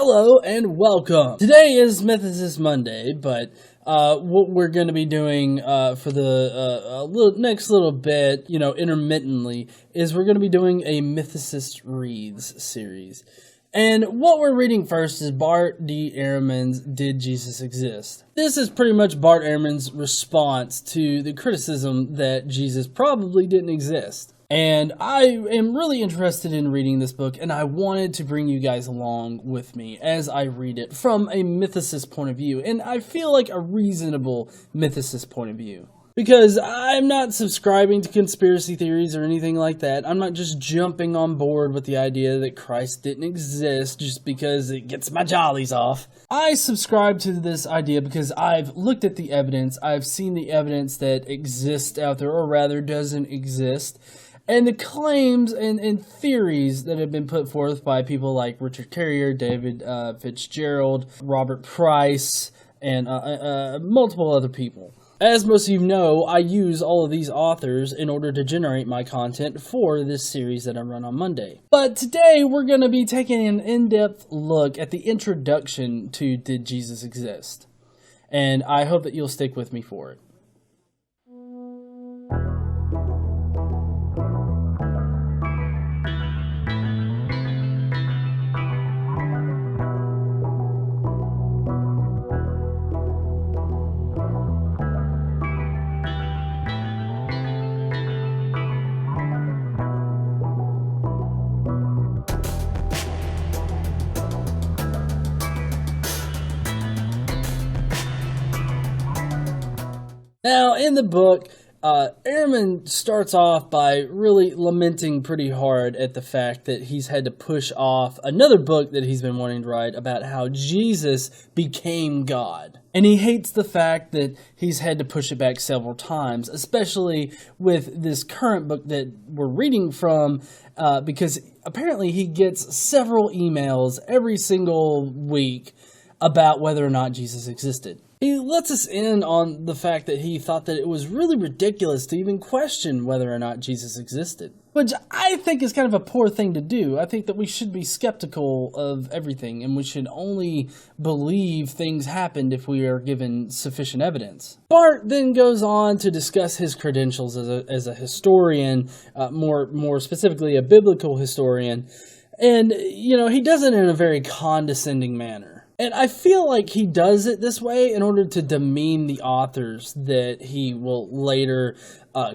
Hello and welcome. Today is Mythicist Monday, but what we're going to be doing for the next little bit, intermittently, is we're going to be doing a Mythicist Reads series. And what we're reading first is Bart Ehrman's Did Jesus Exist? This is pretty much Bart Ehrman's response to the criticism that Jesus probably didn't exist. And I am really interested in reading this book, and I wanted to bring you guys along with me as I read it from a mythicist point of view, and I feel like a reasonable mythicist point of view. Because I'm not subscribing to conspiracy theories or anything like that. I'm not just jumping on board with the idea that Christ didn't exist just because it gets my jollies off. I subscribe to this idea because I've looked at the evidence, I've seen the evidence that exists out there, or rather doesn't exist. And the claims and theories that have been put forth by people like Richard Carrier, David Fitzgerald, Robert Price, and multiple other people. As most of you know, I use all of these authors in order to generate my content for this series that I run on Monday. But today we're going to be taking an in-depth look at the introduction to Did Jesus Exist? And I hope that you'll stick with me for it. Now, in the book, Ehrman starts off by really lamenting pretty hard at the fact that he's had to push off another book that he's been wanting to write about how Jesus became God. And he hates the fact that he's had to push it back several times, especially with this current book that we're reading from, because apparently he gets several emails every single week about whether or not Jesus existed. He lets us in on the fact that he thought that it was really ridiculous to even question whether or not Jesus existed, which I think is kind of a poor thing to do. I think that we should be skeptical of everything, and we should only believe things happened if we are given sufficient evidence. Bart then goes on to discuss his credentials as a historian, more specifically a biblical historian, and he does it in a very condescending manner. And I feel like he does it this way in order to demean the authors that he will later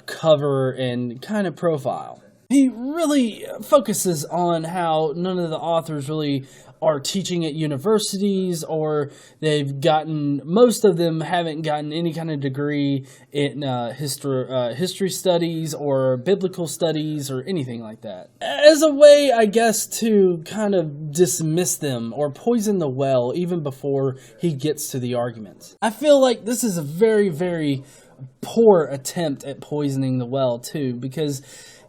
cover and kind of profile. He really focuses on how none of the authors really are teaching at universities, or most of them haven't gotten any kind of degree in history studies or biblical studies or anything like that. As a way, I guess, to kind of dismiss them or poison the well even before he gets to the arguments. I feel like this is a very, very poor attempt at poisoning the well, too, because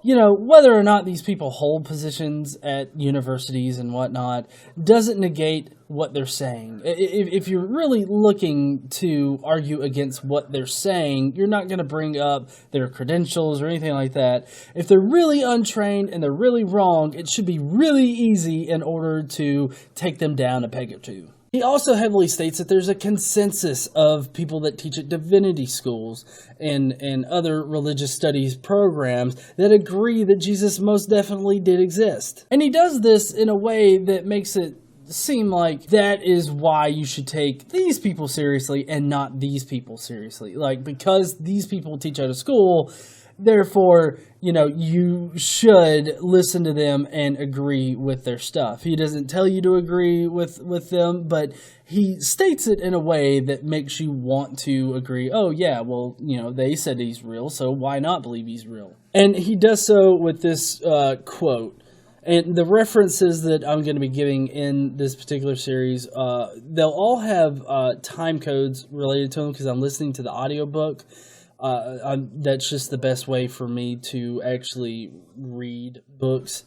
whether or not these people hold positions at universities and whatnot doesn't negate what they're saying. If you're really looking to argue against what they're saying, you're not going to bring up their credentials or anything like that. If they're really untrained and they're really wrong, it should be really easy in order to take them down a peg or two. He also heavily states that there's a consensus of people that teach at divinity schools and other religious studies programs that agree that Jesus most definitely did exist. And he does this in a way that makes it seem like that is why you should take these people seriously and not these people seriously. Like, because these people teach out of school, therefore, you should listen to them and agree with their stuff. He doesn't tell you to agree with them, but he states it in a way that makes you want to agree. Oh, yeah, well, they said he's real, so why not believe he's real? And he does so with this quote. And the references that I'm going to be giving in this particular series, they'll all have time codes related to them because I'm listening to the audiobook. That's just the best way for me to actually read books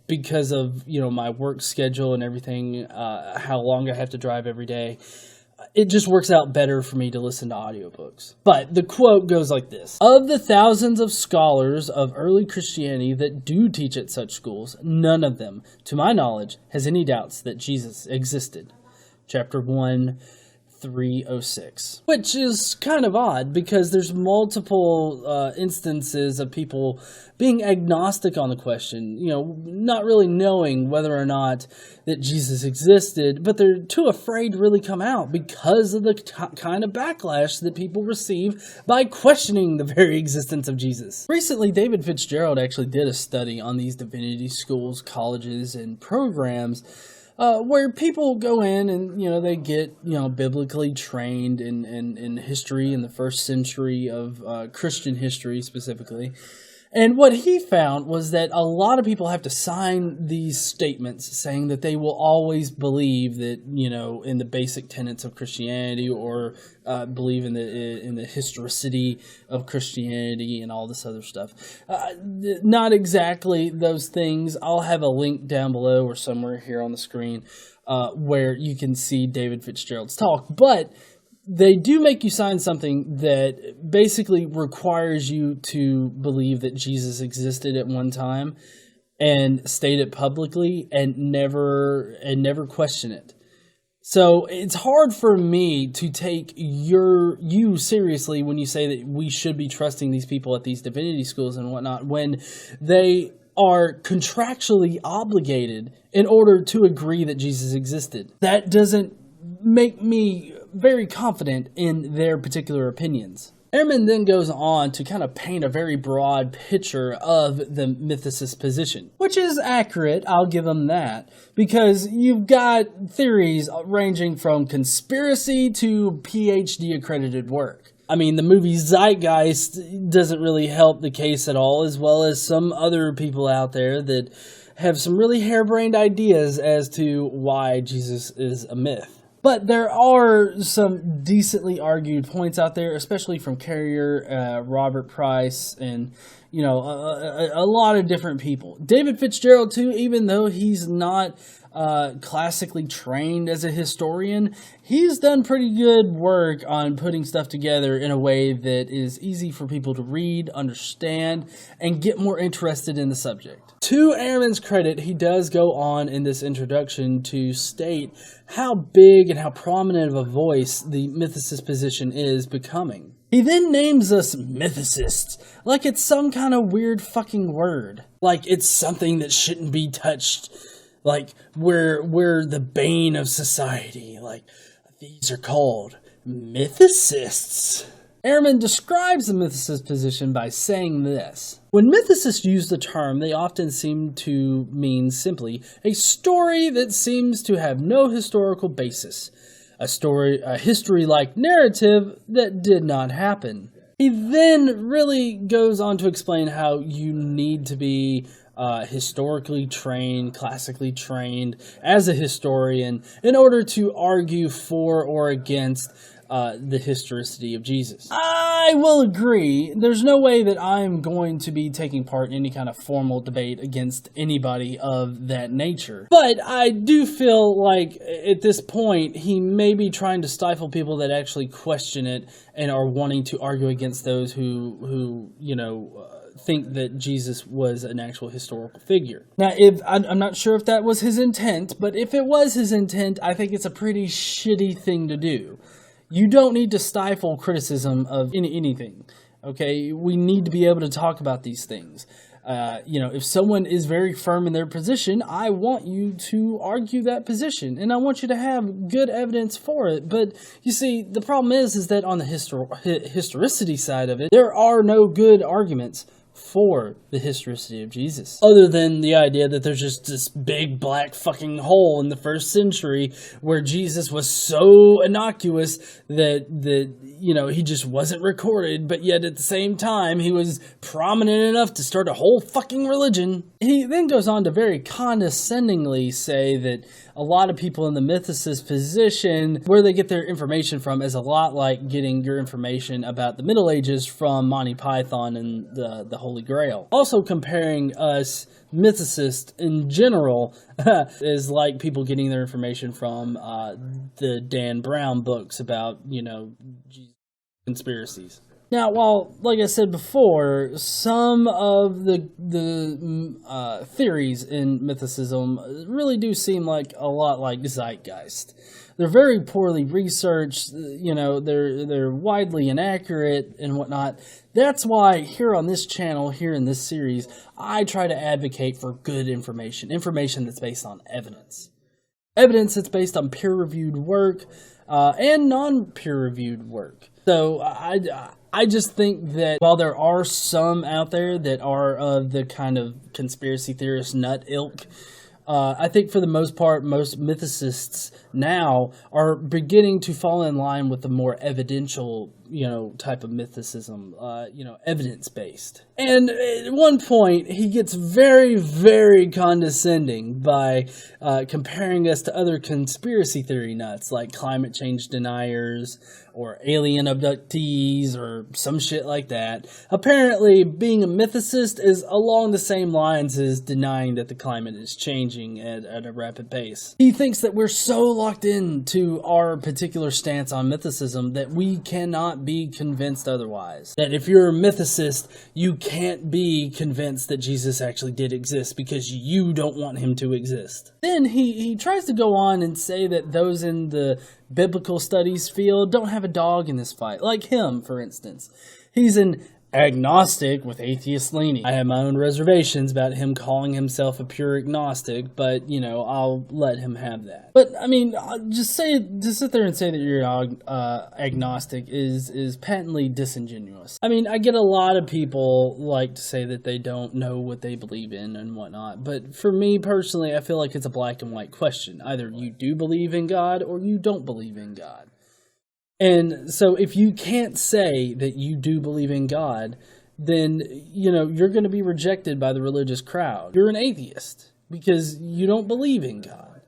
because of my work schedule and everything, how long I have to drive every day. it just works out better for me to listen to audiobooks. But the quote goes like this: "Of the thousands of scholars of early Christianity that do teach at such schools, none of them, to my knowledge, has any doubts that Jesus existed." Chapter 1, 306. Which is kind of odd, because there's multiple instances of people being agnostic on the question, not really knowing whether or not that Jesus existed, but they're too afraid to really come out because of the kind of backlash that people receive by questioning the very existence of Jesus. Recently, David Fitzgerald actually did a study on these divinity schools, colleges, and programs where people go in and, they get, biblically trained in history in the first century of Christian history specifically. And what he found was that a lot of people have to sign these statements saying that they will always believe that, in the basic tenets of Christianity, or believe in the historicity of Christianity and all this other stuff. Not exactly those things. I'll have a link down below or somewhere here on the screen where you can see David Fitzgerald's talk. But they do make you sign something that basically requires you to believe that Jesus existed at one time and state it publicly and never question it. So it's hard for me to take you seriously when you say that we should be trusting these people at these divinity schools and whatnot, when they are contractually obligated in order to agree that Jesus existed. That doesn't make me very confident in their particular opinions. Ehrman then goes on to kind of paint a very broad picture of the mythicist position, which is accurate, I'll give him that, because you've got theories ranging from conspiracy to PhD accredited work. I mean, the movie Zeitgeist doesn't really help the case at all, as well as some other people out there that have some really harebrained ideas as to why Jesus is a myth. But there are some decently argued points out there, especially from Carrier, Robert Price, and, a lot of different people. David Fitzgerald, too, even though he's not classically trained as a historian, he's done pretty good work on putting stuff together in a way that is easy for people to read, understand, and get more interested in the subject. To Ehrman's credit, he does go on in this introduction to state how big and how prominent of a voice the mythicist position is becoming. He then names us mythicists, like it's some kind of weird fucking word. Like it's something that shouldn't be touched. Like we're the bane of society. Like these are called mythicists. Ehrman describes the mythicist position by saying this: "When mythicists use the term, they often seem to mean simply a story that seems to have no historical basis, a history-like narrative that did not happen." He then really goes on to explain how you need to be historically trained, classically trained as a historian in order to argue for or against the historicity of Jesus. I will agree. There's no way that I'm going to be taking part in any kind of formal debate against anybody of that nature. But I do feel like at this point, he may be trying to stifle people that actually question it and are wanting to argue against those who think that Jesus was an actual historical figure. Now, I'm not sure if that was his intent, but if it was his intent, I think it's a pretty shitty thing to do. You don't need to stifle criticism of anything, okay? We need to be able to talk about these things. If someone is very firm in their position, I want you to argue that position, and I want you to have good evidence for it. But you see, the problem is that on the historicity side of it, there are no good arguments for the historicity of Jesus, other than the idea that there's just this big black fucking hole in the first century where Jesus was so innocuous that he just wasn't recorded, but yet at the same time he was prominent enough to start a whole fucking religion. He then goes on to very condescendingly say that a lot of people in the mythicist position, where they get their information from, is a lot like getting your information about the Middle Ages from Monty Python and the whole Holy Grail. Also comparing us mythicists in general is like people getting their information from the Dan Brown books about, conspiracies. Now, while, like I said before, some of the theories in mythicism really do seem like a lot like zeitgeist. They're very poorly researched, they're widely inaccurate and whatnot. That's why here on this channel, here in this series, I try to advocate for good information that's based on evidence. Evidence that's based on peer-reviewed work and non-peer-reviewed work. So I just think that while there are some out there that are of the kind of conspiracy theorist nut ilk, I think for the most part, most mythicists now are beginning to fall in line with the more evidential, type of mythicism, evidence-based. And at one point, he gets very, very condescending by comparing us to other conspiracy theory nuts, like climate change deniers, or alien abductees, or some shit like that. Apparently, being a mythicist is along the same lines as denying that the climate is changing at a rapid pace. He thinks that we're so locked into our particular stance on mythicism that we cannot be convinced otherwise. That if you're a mythicist, you can't be convinced that Jesus actually did exist because you don't want him to exist. Then he tries to go on and say that those in the biblical studies field don't have a dog in this fight. Like him, for instance. He's an agnostic with atheist leaning. I have my own reservations about him calling himself a pure agnostic, but, I'll let him have that. But, to sit there and say that you're agnostic is patently disingenuous. I get a lot of people like to say that they don't know what they believe in and whatnot, but for me personally, I feel like it's a black and white question. Either you do believe in God or you don't believe in God. And so if you can't say that you do believe in God, then, you're going to be rejected by the religious crowd. You're an atheist because you don't believe in God.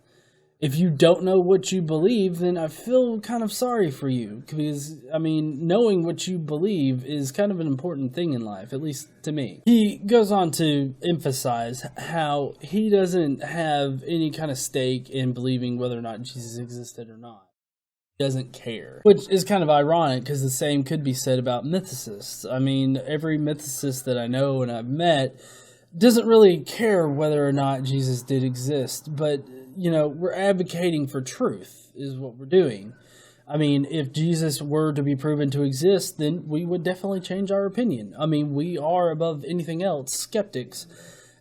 If you don't know what you believe, then I feel kind of sorry for you because, knowing what you believe is kind of an important thing in life, at least to me. He goes on to emphasize how he doesn't have any kind of stake in believing whether or not Jesus existed or not. Doesn't care, which is kind of ironic because the same could be said about mythicists. Every mythicist that I know and I've met doesn't really care whether or not Jesus did exist, but we're advocating for truth is what we're doing. If Jesus were to be proven to exist, then we would definitely change our opinion. We are above anything else skeptics,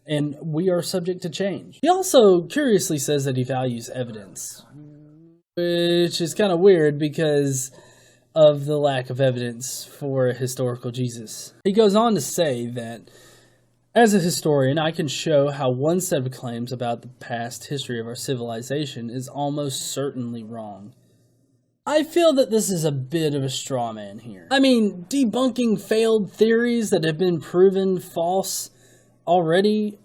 and we are subject to change. He also curiously says that he values evidence, which is kind of weird because of the lack of evidence for a historical Jesus. He goes on to say that, as a historian, I can show how one set of claims about the past history of our civilization is almost certainly wrong. I feel that this is a bit of a straw man here. Debunking failed theories that have been proven false already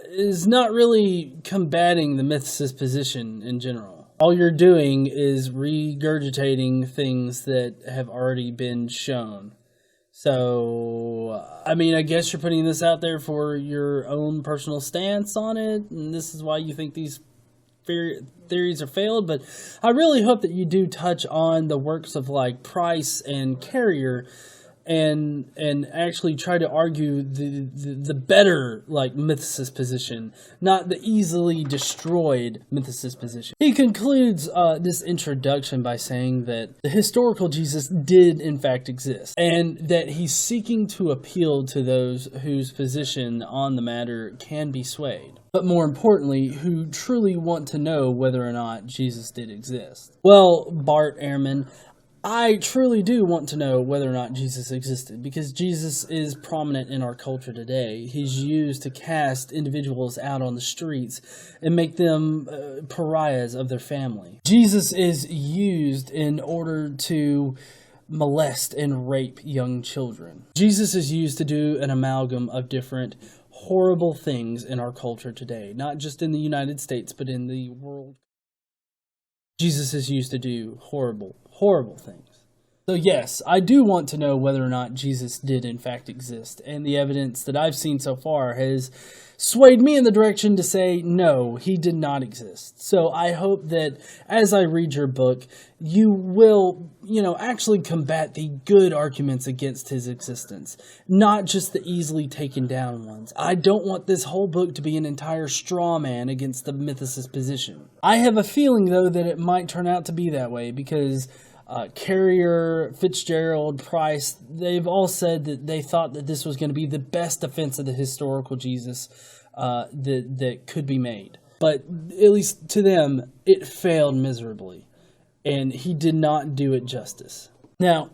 is not really combating the mythicist position in general. All you're doing is regurgitating things that have already been shown. So, I guess you're putting this out there for your own personal stance on it, and this is why you think these theories are failed, but I really hope that you do touch on the works of, Price and Carrier, and actually try to argue the better mythicist position, not the easily destroyed mythicist position. He concludes this introduction by saying that the historical Jesus did in fact exist, and that he's seeking to appeal to those whose position on the matter can be swayed, but more importantly, who truly want to know whether or not Jesus did exist. Well, Bart Ehrman, I truly do want to know whether or not Jesus existed, because Jesus is prominent in our culture today. He's used to cast individuals out on the streets and make them pariahs of their family. Jesus is used in order to molest and rape young children. Jesus is used to do an amalgam of different horrible things in our culture today, not just in the United States, but in the world. Jesus is used to do horrible, horrible things. So yes, I do want to know whether or not Jesus did in fact exist, and the evidence that I've seen so far has swayed me in the direction to say no, he did not exist. So I hope that as I read your book, you will, actually combat the good arguments against his existence, not just the easily taken down ones. I don't want this whole book to be an entire straw man against the mythicist position. I have a feeling, though, that it might turn out to be that way because Carrier, Fitzgerald, Price, they've all said that they thought that this was going to be the best defense of the historical Jesus that could be made. But at least to them, it failed miserably, and he did not do it justice. Now,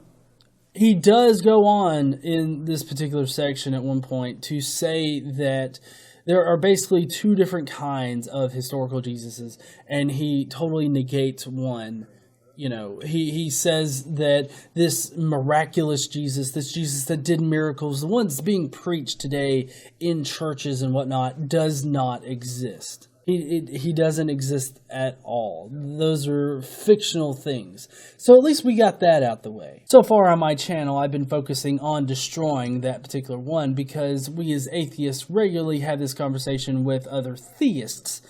he does go on in this particular section at one point to say that there are basically two different kinds of historical Jesuses, and he totally negates one. He says that this miraculous Jesus, this Jesus that did miracles, the ones being preached today in churches and whatnot, does not exist. He doesn't exist at all. Those are fictional things. So at least we got that out the way. So far on my channel, I've been focusing on destroying that particular one because we as atheists regularly have this conversation with other theists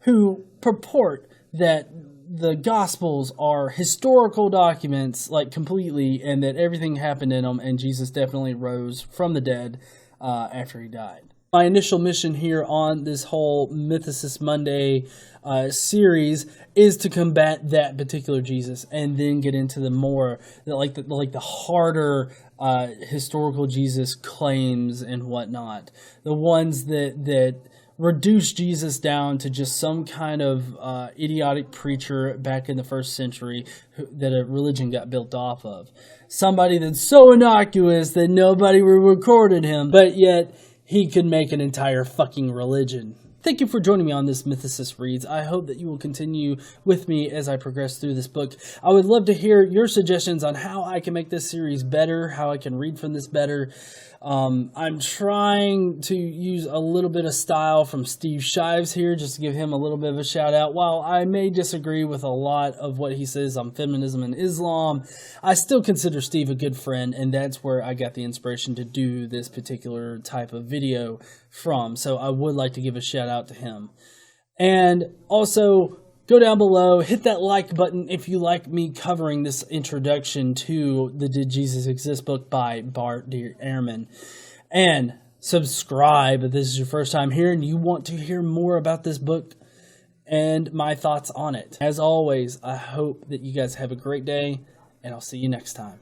who purport that the Gospels are historical documents, completely, and that everything happened in them, and Jesus definitely rose from the dead after he died. My initial mission here on this whole Mythicist Monday series is to combat that particular Jesus, and then get into the more the harder historical Jesus claims and whatnot, the ones that reduce Jesus down to just some kind of idiotic preacher back in the first century that a religion got built off of. Somebody that's so innocuous that nobody recorded him, but yet he could make an entire fucking religion. Thank you for joining me on this Mythicist Reads. I hope that you will continue with me as I progress through this book. I would love to hear your suggestions on how I can make this series better, how I can read from this better. I'm trying to use a little bit of style from Steve Shives here, just to give him a little bit of a shout out. While I may disagree with a lot of what he says on feminism and Islam, I still consider Steve a good friend, and that's where I got the inspiration to do this particular type of video from. So I would like to give a shout out to him. And also, go down below, hit that like button if you like me covering this introduction to the Did Jesus Exist book by Bart Ehrman. And subscribe if this is your first time here and you want to hear more about this book and my thoughts on it. As always, I hope that you guys have a great day, and I'll see you next time.